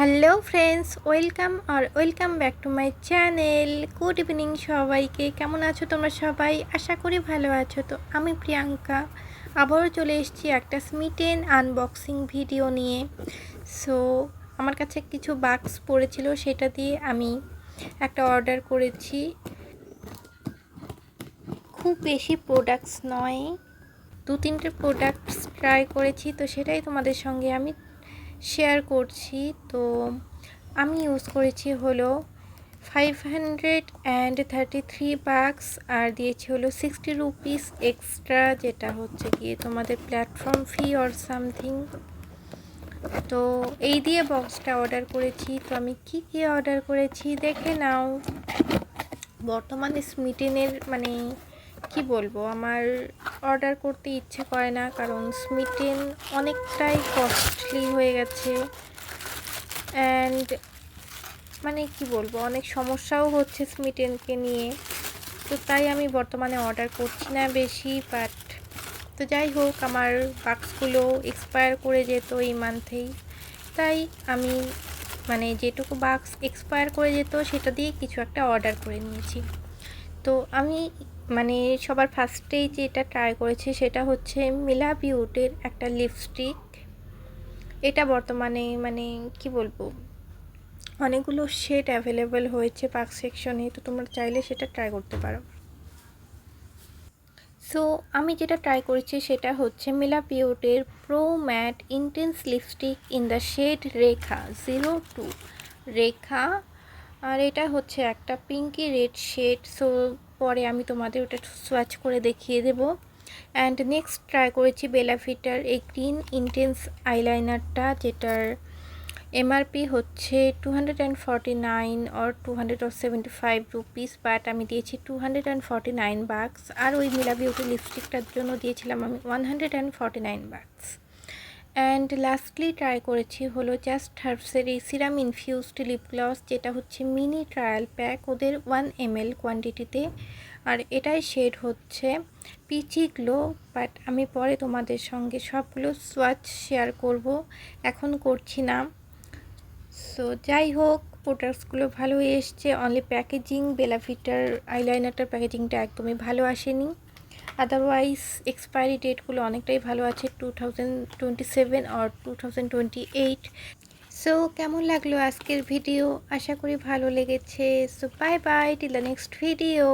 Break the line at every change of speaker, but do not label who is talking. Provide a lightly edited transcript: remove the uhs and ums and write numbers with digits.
Hello friends, welcome back to my channel. Good evening সবাইকে। কেমন আছো তোমরা সবাই? আশা করি ভালো আছো। তো আমি প্রিয়াঙ্কা আবারও চলে এসেছি একটা স্মিটেন আনবক্সিং ভিডিও নিয়ে। সো আমার কাছে কিছু বাক্স পড়েছিল, সেটা দিয়ে আমি একটা অর্ডার করেছি। খুব বেশি প্রোডাক্টস নয়, 2-3টে প্রোডাক্টস ট্রাই করেছি, তো সেটাই তোমাদের সঙ্গে আমি শেয়ার করছি। তো আমি ইউজ করেছি হলো 533 বাক্স, আর দিয়েছি হলো 60 রুপিস এক্সট্রা, যেটা হচ্ছে গিয়ে তোমাদের প্ল্যাটফর্ম ফি অর সামথিং। তো এই দিয়ে বক্সটা অর্ডার করেছি। তো আমি কি অর্ডার করেছি দেখে নাও। বর্তমানে স্মিটেনের কি বলবো, আমার অর্ডার করতে ইচ্ছে করে না, কারণ স্মিটেন অনেকটাই কস্টলি হয়ে গেছে অ্যান্ড কি বলবো, অনেক সমস্যাও হচ্ছে স্মিটেনকে নিয়ে। তো তাই আমি বর্তমানে অর্ডার করছি না বেশি। তো যাই হোক, আমার বাক্সগুলো এক্সপায়ার করে যেত এই মান্থেই, তাই আমি যেটুকু বাক্স এক্সপায়ার করে যেত সেটা দিয়ে কিছু একটা অর্ডার করে নিয়েছি। তো আমি সবার ফার্স্টেই যেটা ট্রাই করেছি সেটা হচ্ছে মিলা বিউটির একটা লিপস্টিক। এটা বর্তমানে কি বলবো, অনেকগুলো শেড অ্যাভেলেবেল হয়েছে বাক্স সেকশনে, তো তোমরা চাইলে সেটা ট্রাই করতে পারো। সো আমি যেটা ট্রাই করেছি সেটা হচ্ছে মিলা বিউটির pro matte intense lipstick in the shade Rekha 02 Rekha. আর এটা হচ্ছে একটা পিঙ্কি রেড শেড। সো পরে আমি তোমাদের ওটা সোয়াচ করে দেখিয়ে দেবো। অ্যান্ড নেক্সট ট্রাই করেছি বেলা ভিটার এই গ্রিন ইন্টেন্স আইলাইনারটা, যেটার এমআরপি হচ্ছে 249 অর 275 রুপিস, বাট আমি দিয়েছি 249 বাক্স। আর ওই মিলা বিউটি লিপস্টিকটার জন্য দিয়েছিলাম আমি 149 বাক্স। অ্যান্ড লাস্টলি ট্রাই করেছি হলো জাস্ট হার্বসের এই সিরাম ইনফিউজড লিপ গ্লস, যেটা হচ্ছে মিনি ট্রায়াল প্যাক ওদের 1 ml কোয়ান্টিটিতে। আর এটাই শেড হচ্ছে পিচি গ্লো, বাট আমি পরে তোমাদের সঙ্গে সবগুলো সোয়াচ শেয়ার করব, এখন করছি না। সো যাই হোক, প্রোডাক্টসগুলো ভালো এসছে। অনলি প্যাকেজিং, বেলা ভিটার আইলাইনারটার প্যাকেজিংটা একদমই ভালো আসেনি। আদারওয়াইজ এক্সপায়ারি ডেটগুলো অনেকটাই ভালো আছে, 2027 আর 2028। সো কেমন লাগলো আজকের ভিডিও? আশা করি ভালো লেগেছে। So bye bye, till the next video.